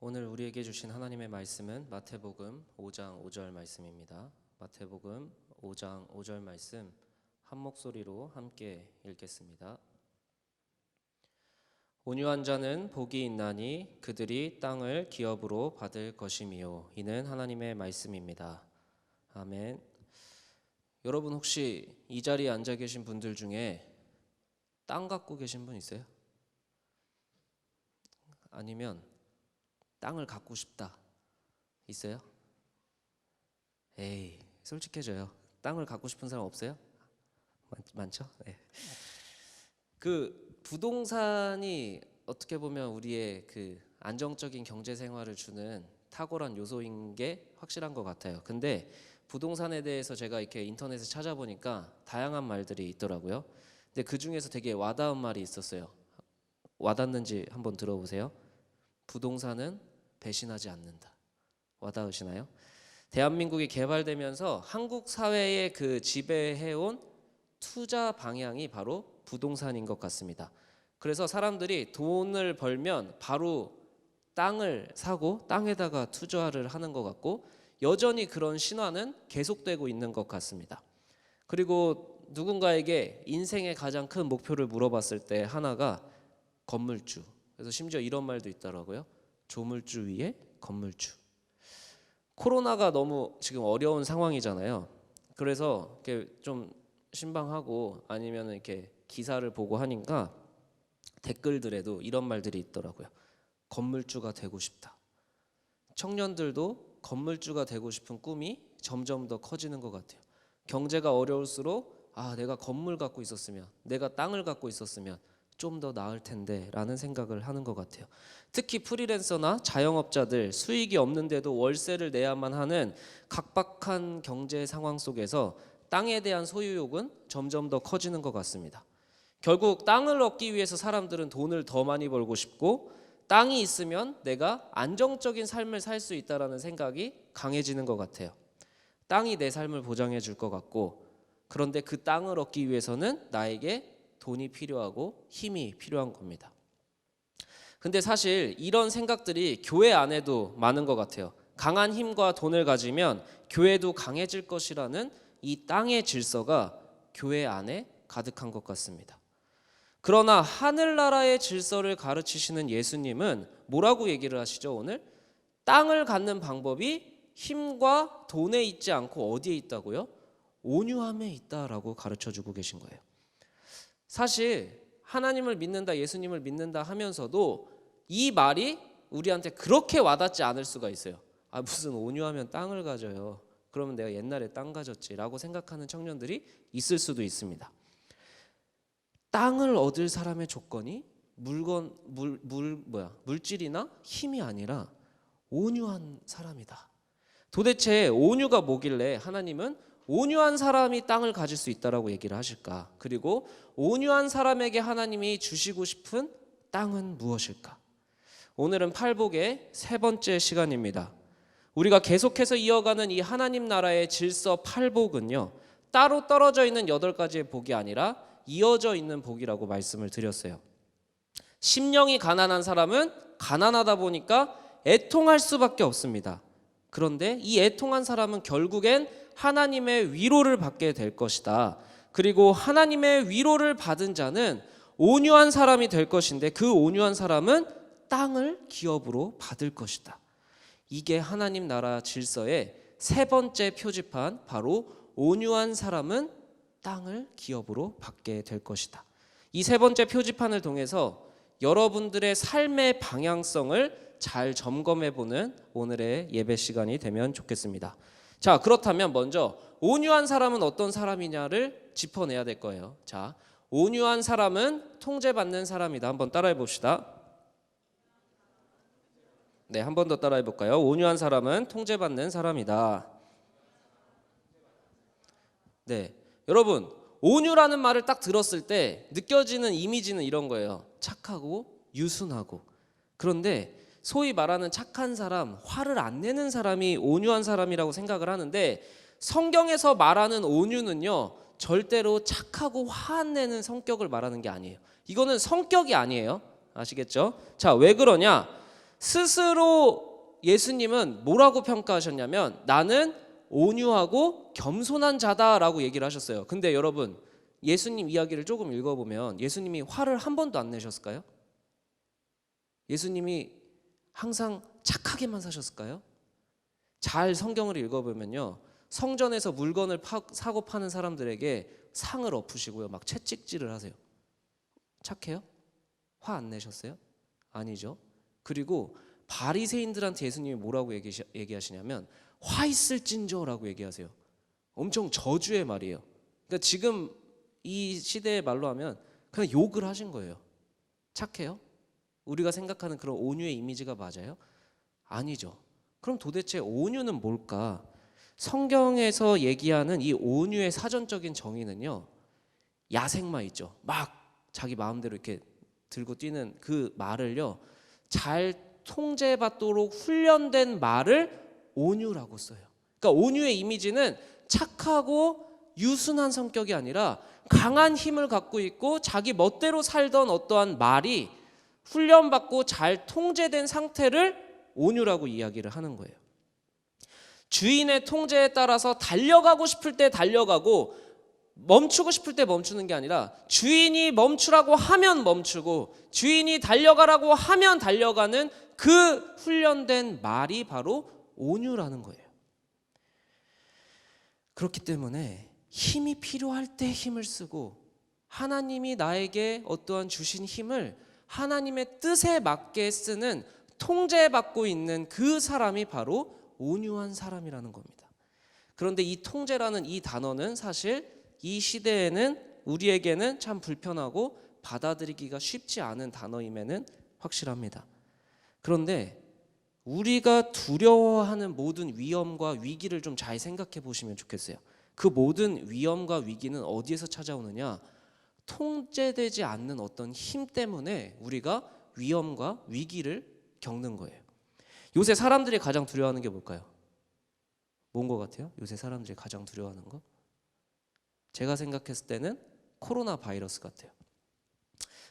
오늘 우리에게 주신 하나님의 말씀은 마태복음 5장 5절 말씀입니다. 마태복음 5장 5절 말씀 한 목소리로 함께 읽겠습니다. 온유한 자는 복이 있나니 그들이 땅을 기업으로 받을 것이미요. 이는 하나님의 말씀입니다. 아멘. 여러분 혹시 이 자리에 앉아 계신 분들 중에 땅 갖고 계신 분 있어요? 아니면 땅을 갖고 싶다 있어요? 에이, 솔직해져요. 땅을 갖고 싶은 사람 없어요? 많죠? 네. 그 부동산이 어떻게 보면 우리의 그 안정적인 경제 생활을 주는 탁월한 요소인 게 확실한 것 같아요. 근데 부동산에 대해서 제가 이렇게 인터넷에 찾아보니까 다양한 말들이 있더라고요. 근데 그 중에서 되게 와닿은 말이 있었어요. 와닿는지 한번 들어보세요. 부동산은 배신하지 않는다. 와닿으시나요? 대한민국이 개발되면서 한국 사회의 그 지배해온 투자 방향이 바로 부동산인 것 같습니다. 그래서 사람들이 돈을 벌면 바로 땅을 사고 땅에다가 투자를 하는 것 같고 여전히 그런 신화는 계속되고 있는 것 같습니다. 그리고 누군가에게 인생의 가장 큰 목표를 물어봤을 때 하나가 건물주. 그래서 심지어 이런 말도 있더라고요. 조물주 위에 건물주. 코로나가 너무 지금 어려운 상황이잖아요. 그래서 이렇게 좀 신방하고 아니면 이렇게 기사를 보고 하니까 댓글들에도 이런 말들이 있더라고요. 건물주가 되고 싶다. 청년들도 건물주가 되고 싶은 꿈이 점점 더 커지는 것 같아요. 경제가 어려울수록 내가 건물 갖고 있었으면, 내가 땅을 갖고 있었으면 좀 더 나을 텐데 라는 생각을 하는 것 같아요. 특히 프리랜서나 자영업자들 수익이 없는데도 월세를 내야만 하는 각박한 경제 상황 속에서 땅에 대한 소유욕은 점점 더 커지는 것 같습니다. 결국 땅을 얻기 위해서 사람들은 돈을 더 많이 벌고 싶고 땅이 있으면 내가 안정적인 삶을 살 수 있다는 생각이 강해지는 것 같아요. 땅이 내 삶을 보장해 줄 것 같고 그런데 그 땅을 얻기 위해서는 나에게 돈이 필요하고 힘이 필요한 겁니다. 근데 사실 이런 생각들이 교회 안에도 많은 것 같아요. 강한 힘과 돈을 가지면 교회도 강해질 것이라는 이 땅의 질서가 교회 안에 가득한 것 같습니다. 그러나 하늘나라의 질서를 가르치시는 예수님은 뭐라고 얘기를 하시죠? 오늘 땅을 갖는 방법이 힘과 돈에 있지 않고 어디에 있다고요? 온유함에 있다라고 가르쳐주고 계신 거예요. 사실 하나님을 믿는다, 예수님을 믿는다 하면서도 이 말이 우리한테 그렇게 와닿지 않을 수가 있어요. 무슨 온유하면 땅을 가져요. 그러면 내가 옛날에 땅 가졌지라고 생각하는 청년들이 있을 수도 있습니다. 땅을 얻을 사람의 조건이 물질이나 힘이 아니라 온유한 사람이다. 도대체 온유가 뭐길래 하나님은 온유한 사람이 땅을 가질 수 있다라고 얘기를 하실까? 그리고 온유한 사람에게 하나님이 주시고 싶은 땅은 무엇일까? 오늘은 팔복의 세 번째 시간입니다. 우리가 계속해서 이어가는 이 하나님 나라의 질서 팔복은요, 따로 떨어져 있는 8가지의 복이 아니라 이어져 있는 복이라고 말씀을 드렸어요. 심령이 가난한 사람은 가난하다 보니까 애통할 수밖에 없습니다. 그런데 이 애통한 사람은 결국엔 하나님의 위로를 받게 될 것이다. 그리고 하나님의 위로를 받은 자는 온유한 사람이 될 것인데 그 온유한 사람은 땅을 기업으로 받을 것이다. 이게 하나님 나라 질서의 세 번째 표지판, 바로 온유한 사람은 땅을 기업으로 받게 될 것이다. 이 세 번째 표지판을 통해서 여러분들의 삶의 방향성을 잘 점검해보는 오늘의 예배 시간이 되면 좋겠습니다. 자, 그렇다면 먼저 온유한 사람은 어떤 사람이냐를 짚어내야 될 거예요. 자, 온유한 사람은 통제받는 사람이다. 한번 따라해 봅시다. 네, 한 번 더 따라해 볼까요? 온유한 사람은 통제받는 사람이다. 네, 여러분 온유라는 말을 딱 들었을 때 느껴지는 이미지는 이런 거예요. 착하고 유순하고. 그런데 소위 말하는 착한 사람, 화를 안 내는 사람이 온유한 사람이라고 생각을 하는데 성경에서 말하는 온유는요, 절대로 착하고 화 안 내는 성격을 말하는 게 아니에요. 이거는 성격이 아니에요. 아시겠죠? 자, 왜 그러냐? 스스로 예수님은 뭐라고 평가하셨냐면 나는 온유하고 겸손한 자다라고 얘기를 하셨어요. 근데 여러분 예수님 이야기를 조금 읽어보면 예수님이 화를 한 번도 안 내셨을까요? 예수님이 항상 착하게만 사셨을까요? 잘 성경을 읽어보면요, 성전에서 물건을 사고 파는 사람들에게 상을 엎으시고요, 막 채찍질을 하세요. 착해요? 화 안 내셨어요? 아니죠. 그리고 바리새인들한테 예수님이 뭐라고 얘기하시냐면 화 있을진저라고 얘기하세요. 엄청 저주의 말이에요. 그러니까 지금 이 시대의 말로 하면 그냥 욕을 하신 거예요. 착해요? 우리가 생각하는 그런 온유의 이미지가 맞아요? 아니죠. 그럼 도대체 온유는 뭘까? 성경에서 얘기하는 이 온유의 사전적인 정의는요, 야생마 있죠. 막 자기 마음대로 이렇게 들고 뛰는 그 말을요, 잘 통제받도록 훈련된 말을 온유라고 써요. 그러니까 온유의 이미지는 착하고 유순한 성격이 아니라 강한 힘을 갖고 있고 자기 멋대로 살던 어떠한 말이 훈련받고 잘 통제된 상태를 온유라고 이야기를 하는 거예요. 주인의 통제에 따라서 달려가고 싶을 때 달려가고 멈추고 싶을 때 멈추는 게 아니라 주인이 멈추라고 하면 멈추고 주인이 달려가라고 하면 달려가는 그 훈련된 말이 바로 온유라는 거예요. 그렇기 때문에 힘이 필요할 때 힘을 쓰고 하나님이 나에게 어떠한 주신 힘을 하나님의 뜻에 맞게 쓰는 통제받고 있는 그 사람이 바로 온유한 사람이라는 겁니다. 그런데 이 통제라는 이 단어는 사실 이 시대에는 우리에게는 참 불편하고 받아들이기가 쉽지 않은 단어임에는 확실합니다. 그런데 우리가 두려워하는 모든 위험과 위기를 좀 잘 생각해 보시면 좋겠어요. 그 모든 위험과 위기는 어디에서 찾아오느냐? 통제되지 않는 어떤 힘 때문에 우리가 위험과 위기를 겪는 거예요. 요새 사람들이 가장 두려워하는 게 뭘까요? 뭔 것 같아요? 요새 사람들이 가장 두려워하는 거? 제가 생각했을 때는 코로나 바이러스 같아요.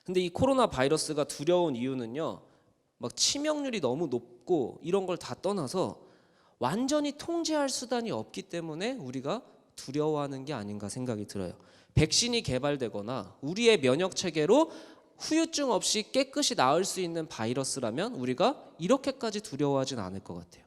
근데 이 코로나 바이러스가 두려운 이유는요, 막 치명률이 너무 높고 이런 걸 다 떠나서 완전히 통제할 수단이 없기 때문에 우리가 두려워하는 게 아닌가 생각이 들어요. 백신이 개발되거나 우리의 면역 체계로 후유증 없이 깨끗이 나을 수 있는 바이러스라면 우리가 이렇게까지 두려워하진 않을 것 같아요.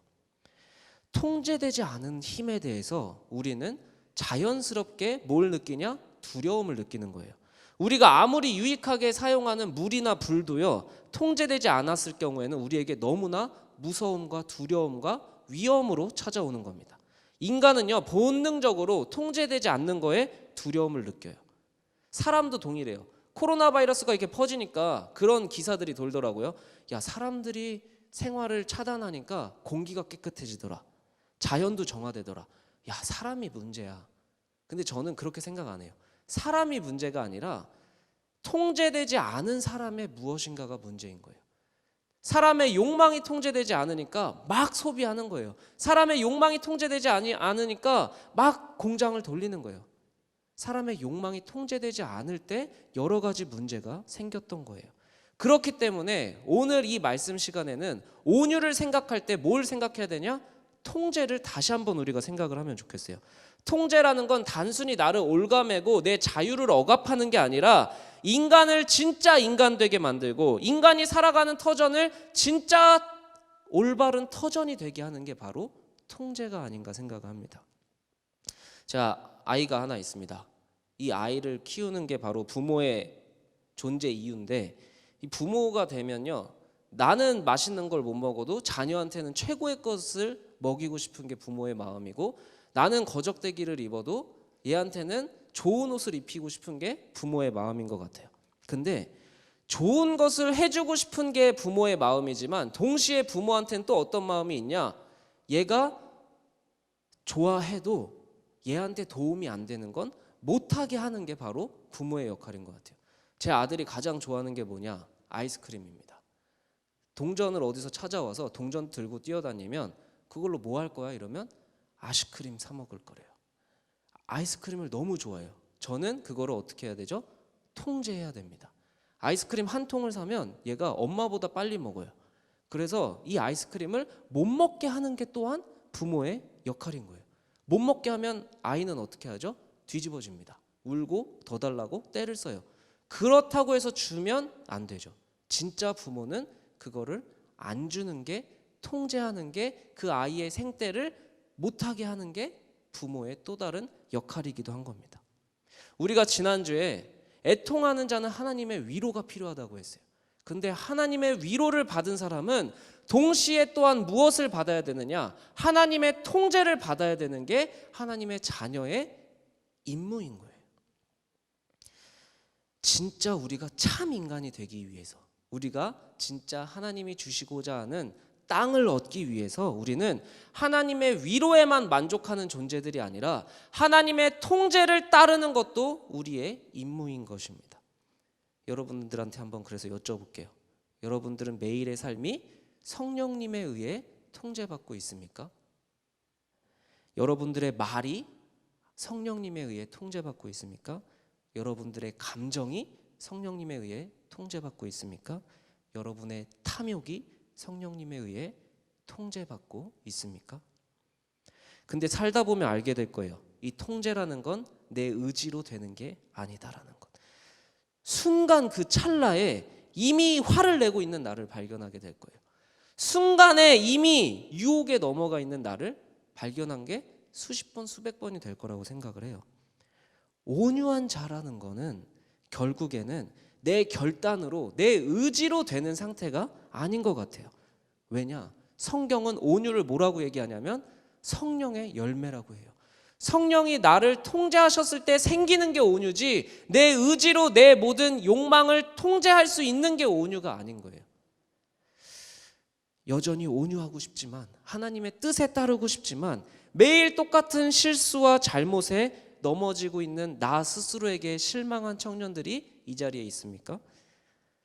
통제되지 않은 힘에 대해서 우리는 자연스럽게 뭘 느끼냐? 두려움을 느끼는 거예요. 우리가 아무리 유익하게 사용하는 물이나 불도요, 통제되지 않았을 경우에는 우리에게 너무나 무서움과 두려움과 위험으로 찾아오는 겁니다. 인간은요, 본능적으로 통제되지 않는 거에 두려움을 느껴요. 사람도 동일해요. 코로나 바이러스가 이렇게 퍼지니까 그런 기사들이 돌더라고요. 야, 사람들이 생활을 차단하니까 공기가 깨끗해지더라. 자연도 정화되더라. 야, 사람이 문제야. 근데 저는 그렇게 생각 안 해요. 사람이 문제가 아니라 통제되지 않은 사람의 무엇인가가 문제인 거예요. 사람의 욕망이 통제되지 않으니까 막 소비하는 거예요. 사람의 욕망이 통제되지 않으니까 막 공장을 돌리는 거예요. 사람의 욕망이 통제되지 않을 때 여러 가지 문제가 생겼던 거예요. 그렇기 때문에 오늘 이 말씀 시간에는 온유를 생각할 때 뭘 생각해야 되냐? 통제를 다시 한번 우리가 생각을 하면 좋겠어요. 통제라는 건 단순히 나를 올가매고 내 자유를 억압하는 게 아니라 인간을 진짜 인간 되게 만들고 인간이 살아가는 터전을 진짜 올바른 터전이 되게 하는 게 바로 통제가 아닌가 생각합니다. 자, 아이가 하나 있습니다. 이 아이를 키우는 게 바로 부모의 존재 이유인데, 이 부모가 되면요, 나는 맛있는 걸 못 먹어도 자녀한테는 최고의 것을 먹이고 싶은 게 부모의 마음이고, 나는 거적대기를 입어도 얘한테는 좋은 옷을 입히고 싶은 게 부모의 마음인 것 같아요. 근데 좋은 것을 해주고 싶은 게 부모의 마음이지만 동시에 부모한테는 또 어떤 마음이 있냐? 얘가 좋아해도 얘한테 도움이 안 되는 건 못하게 하는 게 바로 부모의 역할인 것 같아요. 제 아들이 가장 좋아하는 게 뭐냐? 아이스크림입니다. 동전을 어디서 찾아와서 동전 들고 뛰어다니면 그걸로 뭐 할 거야? 이러면 아이스크림 사 먹을 거래요. 아이스크림을 너무 좋아해요. 저는 그거를 어떻게 해야 되죠? 통제해야 됩니다. 아이스크림 한 통을 사면 얘가 엄마보다 빨리 먹어요. 그래서 이 아이스크림을 못 먹게 하는 게 또한 부모의 역할인 거예요. 못 먹게 하면 아이는 어떻게 하죠? 뒤집어집니다. 울고 더 달라고 떼를 써요. 그렇다고 해서 주면 안 되죠. 진짜 부모는 그거를 안 주는 게, 통제하는 게, 그 아이의 생떼를 못하게 하는 게 부모의 또 다른 역할이기도 한 겁니다. 우리가 지난주에 애통하는 자는 하나님의 위로가 필요하다고 했어요. 근데 하나님의 위로를 받은 사람은 동시에 또한 무엇을 받아야 되느냐? 하나님의 통제를 받아야 되는 게 하나님의 자녀의 임무인 거예요. 진짜 우리가 참 인간이 되기 위해서, 우리가 진짜 하나님이 주시고자 하는 땅을 얻기 위해서 우리는 하나님의 위로에만 만족하는 존재들이 아니라 하나님의 통제를 따르는 것도 우리의 임무인 것입니다. 여러분들한테 한번 그래서 여쭤볼게요. 여러분들은 매일의 삶이 성령님에 의해 통제받고 있습니까? 여러분들의 말이 성령님에 의해 통제받고 있습니까? 여러분들의 감정이 성령님에 의해 통제받고 있습니까? 여러분의 탐욕이 성령님에 의해 통제받고 있습니까? 근데 살다 보면 알게 될 거예요. 이 통제라는 건 내 의지로 되는 게 아니다라는 것. 순간 그 찰나에 이미 화를 내고 있는 나를 발견하게 될 거예요. 순간에 이미 유혹에 넘어가 있는 나를 발견한 게 수십 번, 수백 번이 될 거라고 생각을 해요. 온유한 자라는 거는 결국에는 내 결단으로, 내 의지로 되는 상태가 아닌 것 같아요. 왜냐? 성경은 온유를 뭐라고 얘기하냐면 성령의 열매라고 해요. 성령이 나를 통제하셨을 때 생기는 게 온유지, 내 의지로 내 모든 욕망을 통제할 수 있는 게 온유가 아닌 거예요. 여전히 온유하고 싶지만, 하나님의 뜻에 따르고 싶지만 매일 똑같은 실수와 잘못에 넘어지고 있는 나 스스로에게 실망한 청년들이 이 자리에 있습니까?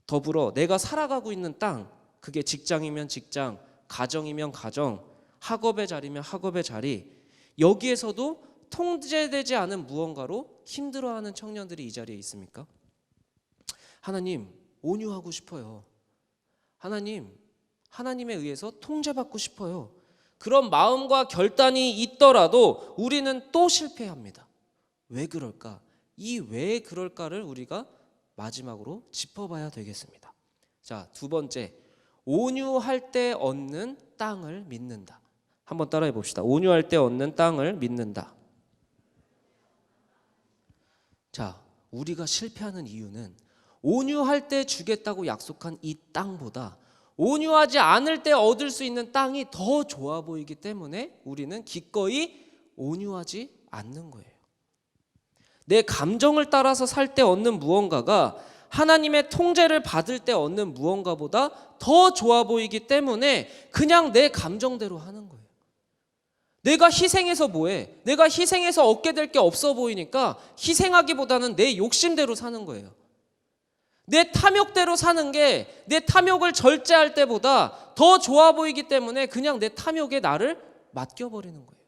더불어 내가 살아가고 있는 땅, 그게 직장이면 직장, 가정이면 가정, 학업의 자리면 학업의 자리, 여기에서도 통제되지 않은 무언가로 힘들어하는 청년들이 이 자리에 있습니까? 하나님, 온유하고 싶어요. 하나님, 하나님에 의해서 통제받고 싶어요. 그런 마음과 결단이 있더라도 우리는 또 실패합니다. 왜 그럴까? 이 왜 그럴까를 우리가 마지막으로 짚어봐야 되겠습니다. 자, 두 번째, 온유할 때 얻는 땅을 믿는다. 한번 따라해 봅시다. 온유할 때 얻는 땅을 믿는다. 자, 우리가 실패하는 이유는 온유할 때 주겠다고 약속한 이 땅보다 온유하지 않을 때 얻을 수 있는 땅이 더 좋아 보이기 때문에 우리는 기꺼이 온유하지 않는 거예요. 내 감정을 따라서 살 때 얻는 무언가가 하나님의 통제를 받을 때 얻는 무언가보다 더 좋아 보이기 때문에 그냥 내 감정대로 하는 거예요. 내가 희생해서 뭐해? 내가 희생해서 얻게 될 게 없어 보이니까 희생하기보다는 내 욕심대로 사는 거예요. 내 탐욕대로 사는 게 내 탐욕을 절제할 때보다 더 좋아 보이기 때문에 그냥 내 탐욕에 나를 맡겨버리는 거예요.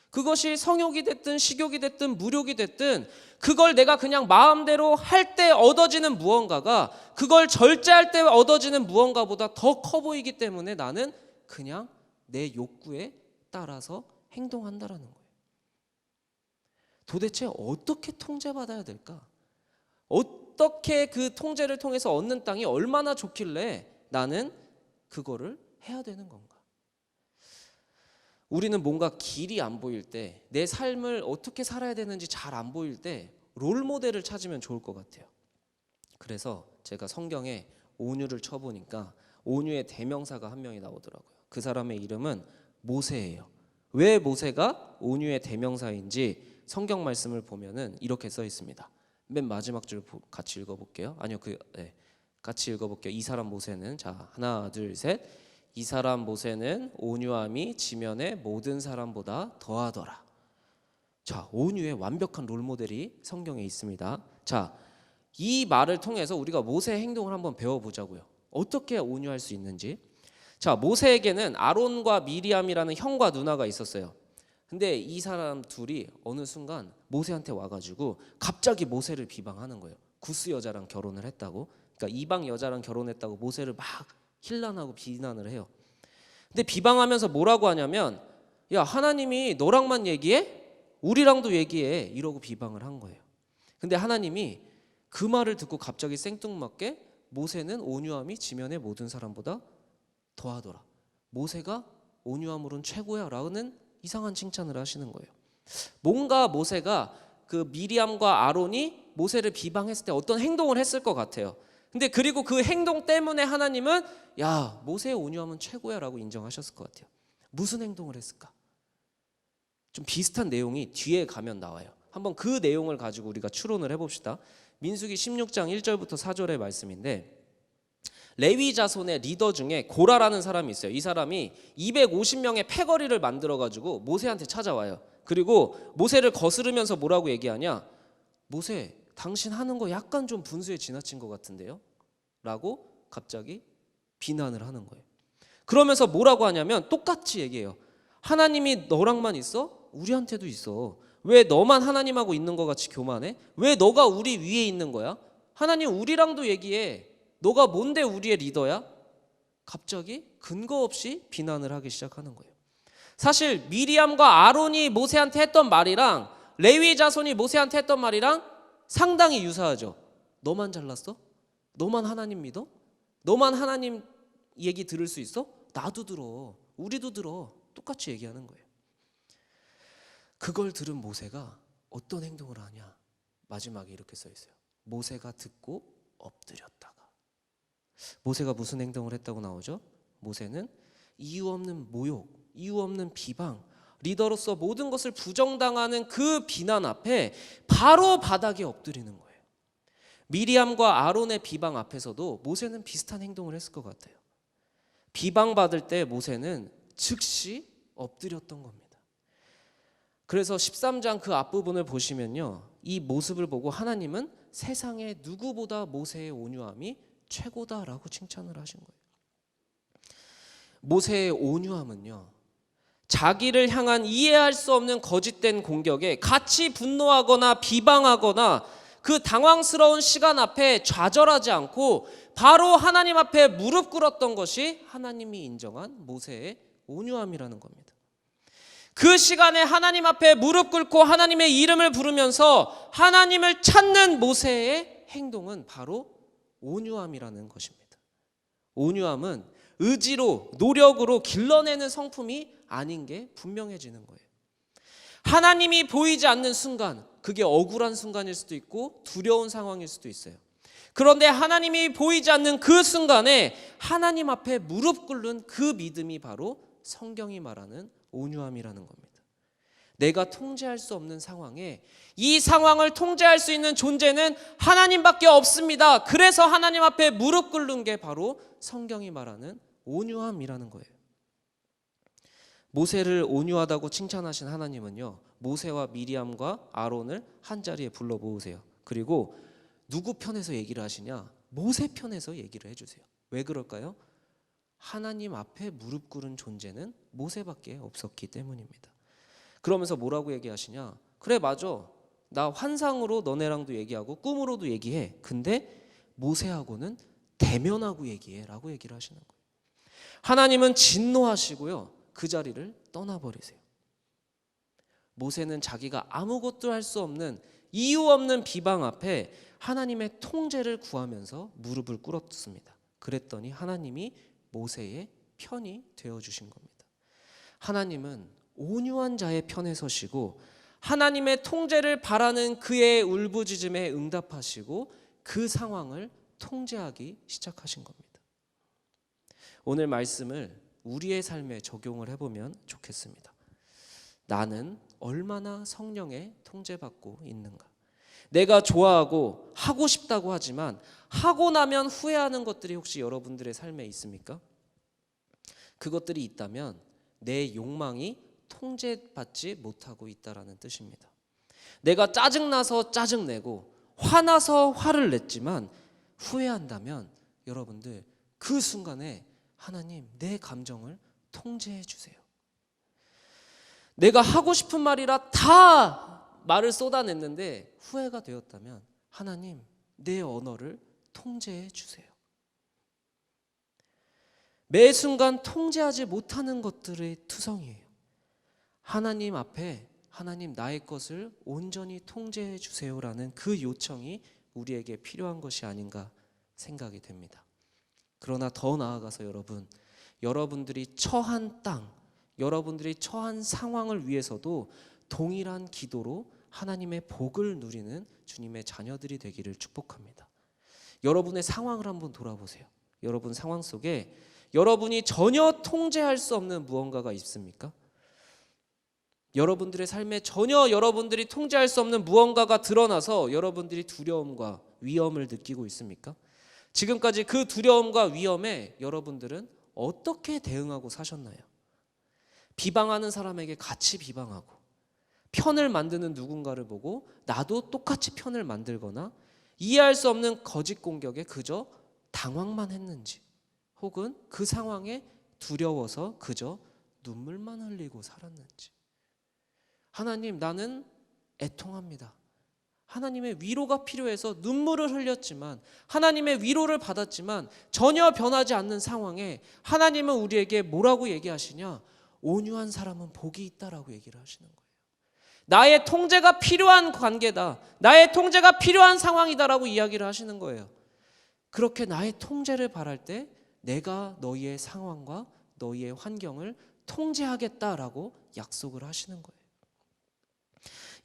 그것이 성욕이 됐든 식욕이 됐든 무욕이 됐든 그걸 내가 그냥 마음대로 할 때 얻어지는 무언가가 그걸 절제할 때 얻어지는 무언가보다 더 커 보이기 때문에 나는 그냥 내 욕구에 따라서 행동한다라는 거예요. 도대체 어떻게 통제받아야 될까? 어떻게 그 통제를 통해서 얻는 땅이 얼마나 좋길래 나는 그거를 해야 되는 건가? 우리는 뭔가 길이 안 보일 때, 내 삶을 어떻게 살아야 되는지 잘 안 보일 때 롤모델을 찾으면 좋을 것 같아요. 그래서 제가 성경에 온유를 쳐보니까 온유의 대명사가 한 명이 나오더라고요. 그 사람의 이름은 모세예요. 왜 모세가 온유의 대명사인지 성경 말씀을 보면은 이렇게 써 있습니다. 맨 마지막 줄 같이 읽어볼게요. 아니요, 같이 읽어볼게요. 이 사람 모세는, 자, 하나, 둘, 셋. 이 사람 모세는 온유함이 지면의 모든 사람보다 더하더라. 자, 온유의 완벽한 롤모델이 성경에 있습니다. 자, 이 말을 통해서 우리가 모세의 행동을 한번 배워보자고요. 어떻게 온유할 수 있는지. 자, 모세에게는 아론과 미리암이라는 형과 누나가 있었어요. 근데 이 사람 둘이 어느 순간 모세한테 와가지고 갑자기 모세를 비방하는 거예요. 구스 여자랑 결혼을 했다고. 그러니까 이방 여자랑 결혼했다고 모세를 막 힐난하고 비난을 해요. 근데 비방하면서 뭐라고 하냐면 야 하나님이 너랑만 얘기해? 우리랑도 얘기해 이러고 비방을 한 거예요. 근데 하나님이 그 말을 듣고 갑자기 생뚱맞게 모세는 온유함이 지면의 모든 사람보다 더하더라. 모세가 온유함으로는 최고야 라는 이상한 칭찬을 하시는 거예요. 뭔가 모세가 그 미리암과 아론이 모세를 비방했을 때 어떤 행동을 했을 것 같아요. 근데 그리고 그 행동 때문에 하나님은 야 모세의 온유함은 최고야 라고 인정하셨을 것 같아요. 무슨 행동을 했을까? 좀 비슷한 내용이 뒤에 가면 나와요. 한번 그 내용을 가지고 우리가 추론을 해봅시다. 민수기 16장 1절부터 4절의 말씀인데 레위 자손의 리더 중에 고라라는 사람이 있어요. 이 사람이 250명의 패거리를 만들어가지고 모세한테 찾아와요. 그리고 모세를 거스르면서 뭐라고 얘기하냐? 모세 당신 하는 거 약간 좀 분수에 지나친 것 같은데요? 라고 갑자기 비난을 하는 거예요. 그러면서 뭐라고 하냐면 똑같이 얘기해요. 하나님이 너랑만 있어? 우리한테도 있어. 왜 너만 하나님하고 있는 것 같이 교만해? 왜 너가 우리 위에 있는 거야? 하나님 우리랑도 얘기해. 너가 뭔데 우리의 리더야? 갑자기 근거 없이 비난을 하기 시작하는 거예요. 사실 미리암과 아론이 모세한테 했던 말이랑 레위 자손이 모세한테 했던 말이랑 상당히 유사하죠. 너만 잘났어? 너만 하나님 믿어? 너만 하나님 얘기 들을 수 있어? 나도 들어. 우리도 들어. 똑같이 얘기하는 거예요. 그걸 들은 모세가 어떤 행동을 하냐? 마지막에 이렇게 써 있어요. 모세가 듣고 엎드렸다가. 모세가 무슨 행동을 했다고 나오죠? 모세는 이유 없는 모욕, 이유 없는 비방, 리더로서 모든 것을 부정당하는 그 비난 앞에 바로 바닥에 엎드리는 거예요. 미리암과 아론의 비방 앞에서도 모세는 비슷한 행동을 했을 것 같아요. 비방받을 때 모세는 즉시 엎드렸던 겁니다. 그래서 13장 그 앞부분을 보시면요, 이 모습을 보고 하나님은 세상에 누구보다 모세의 온유함이 최고다라고 칭찬을 하신 거예요. 모세의 온유함은요, 자기를 향한 이해할 수 없는 거짓된 공격에 같이 분노하거나 비방하거나 그 당황스러운 시간 앞에 좌절하지 않고 바로 하나님 앞에 무릎 꿇었던 것이 하나님이 인정한 모세의 온유함이라는 겁니다. 그 시간에 하나님 앞에 무릎 꿇고 하나님의 이름을 부르면서 하나님을 찾는 모세의 행동은 바로 온유함이라는 것입니다. 온유함은 의지로 노력으로 길러내는 성품이 아닌 게 분명해지는 거예요. 하나님이 보이지 않는 순간, 그게 억울한 순간일 수도 있고 두려운 상황일 수도 있어요. 그런데 하나님이 보이지 않는 그 순간에 하나님 앞에 무릎 꿇는 그 믿음이 바로 성경이 말하는 온유함이라는 겁니다. 내가 통제할 수 없는 상황에 이 상황을 통제할 수 있는 존재는 하나님밖에 없습니다. 그래서 하나님 앞에 무릎 꿇는 게 바로 성경이 말하는 온유함이라는 거예요. 모세를 온유하다고 칭찬하신 하나님은요, 모세와 미리암과 아론을 한자리에 불러 모으세요. 그리고 누구 편에서 얘기를 하시냐? 모세 편에서 얘기를 해주세요. 왜 그럴까요? 하나님 앞에 무릎 꿇은 존재는 모세밖에 없었기 때문입니다. 그러면서 뭐라고 얘기하시냐? 그래 맞아, 나 환상으로 너네랑도 얘기하고 꿈으로도 얘기해. 근데 모세하고는 대면하고 얘기해 라고 얘기를 하시는 거예요. 하나님은 진노하시고요, 그 자리를 떠나버리세요. 모세는 자기가 아무것도 할 수 없는 이유 없는 비방 앞에 하나님의 통제를 구하면서 무릎을 꿇었습니다. 그랬더니 하나님이 모세의 편이 되어주신 겁니다. 하나님은 온유한 자의 편에 서시고 하나님의 통제를 바라는 그의 울부짖음에 응답하시고 그 상황을 통제하기 시작하신 겁니다. 오늘 말씀을 우리의 삶에 적용을 해보면 좋겠습니다. 나는 얼마나 성령에 통제받고 있는가? 내가 좋아하고 하고 싶다고 하지만 하고 나면 후회하는 것들이 혹시 여러분들의 삶에 있습니까? 그것들이 있다면 내 욕망이 통제받지 못하고 있다라는 뜻입니다. 내가 짜증나서 짜증내고 화나서 화를 냈지만 후회한다면 여러분들 그 순간에 하나님 내 감정을 통제해 주세요. 내가 하고 싶은 말이라 다 말을 쏟아냈는데 후회가 되었다면 하나님 내 언어를 통제해 주세요. 매 순간 통제하지 못하는 것들의 투성이에요. 하나님 앞에 하나님 나의 것을 온전히 통제해 주세요라는 그 요청이 우리에게 필요한 것이 아닌가 생각이 됩니다. 그러나 더 나아가서 여러분들이 처한 땅, 여러분들이 처한 상황을 위해서도 동일한 기도로 하나님의 복을 누리는 주님의 자녀들이 되기를 축복합니다. 여러분의 상황을 한번 돌아보세요. 여러분 상황 속에 여러분이 전혀 통제할 수 없는 무언가가 있습니까? 여러분들의 삶에 전혀 여러분들이 통제할 수 없는 무언가가 드러나서 여러분들이 두려움과 위험을 느끼고 있습니까? 지금까지 그 두려움과 위험에 여러분들은 어떻게 대응하고 사셨나요? 비방하는 사람에게 같이 비방하고, 편을 만드는 누군가를 보고 나도 똑같이 편을 만들거나, 이해할 수 없는 거짓 공격에 그저 당황만 했는지, 혹은 그 상황에 두려워서 그저 눈물만 흘리고 살았는지. 하나님, 나는 애통합니다. 하나님의 위로가 필요해서 눈물을 흘렸지만, 하나님의 위로를 받았지만 전혀 변하지 않는 상황에 하나님은 우리에게 뭐라고 얘기하시냐? 온유한 사람은 복이 있다라고 얘기를 하시는 거예요. 나의 통제가 필요한 관계다, 나의 통제가 필요한 상황이다라고 이야기를 하시는 거예요. 그렇게 나의 통제를 바랄 때 내가 너희의 상황과 너희의 환경을 통제하겠다라고 약속을 하시는 거예요.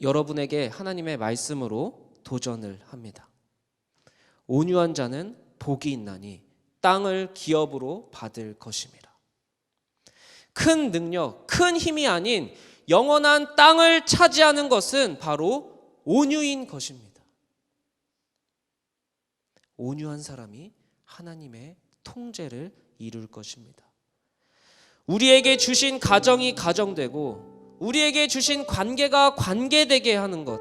여러분에게 하나님의 말씀으로 도전을 합니다. 온유한 자는 복이 있나니 땅을 기업으로 받을 것입니다. 큰 능력, 큰 힘이 아닌 영원한 땅을 차지하는 것은 바로 온유인 것입니다. 온유한 사람이 하나님의 통제를 이룰 것입니다. 우리에게 주신 가정이 가정되고, 우리에게 주신 관계가 관계되게 하는 것,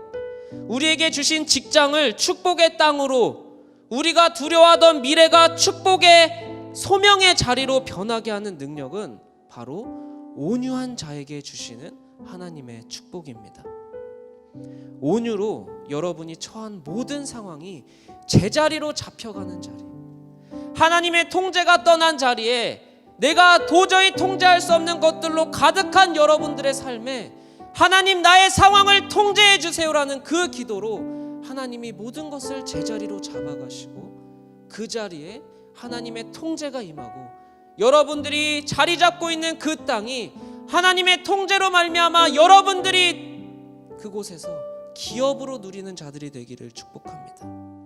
우리에게 주신 직장을 축복의 땅으로, 우리가 두려워하던 미래가 축복의 소명의 자리로 변하게 하는 능력은 바로 온유한 자에게 주시는 하나님의 축복입니다. 온유로 여러분이 처한 모든 상황이 제자리로 잡혀가는 자리, 하나님의 통제가 떠난 자리에 내가 도저히 통제할 수 없는 것들로 가득한 여러분들의 삶에 하나님, 나의 상황을 통제해 주세요라는 그 기도로 하나님이 모든 것을 제자리로 잡아가시고, 그 자리에 하나님의 통제가 임하고, 여러분들이 자리 잡고 있는 그 땅이 하나님의 통제로 말미암아 여러분들이 그곳에서 기업으로 누리는 자들이 되기를 축복합니다.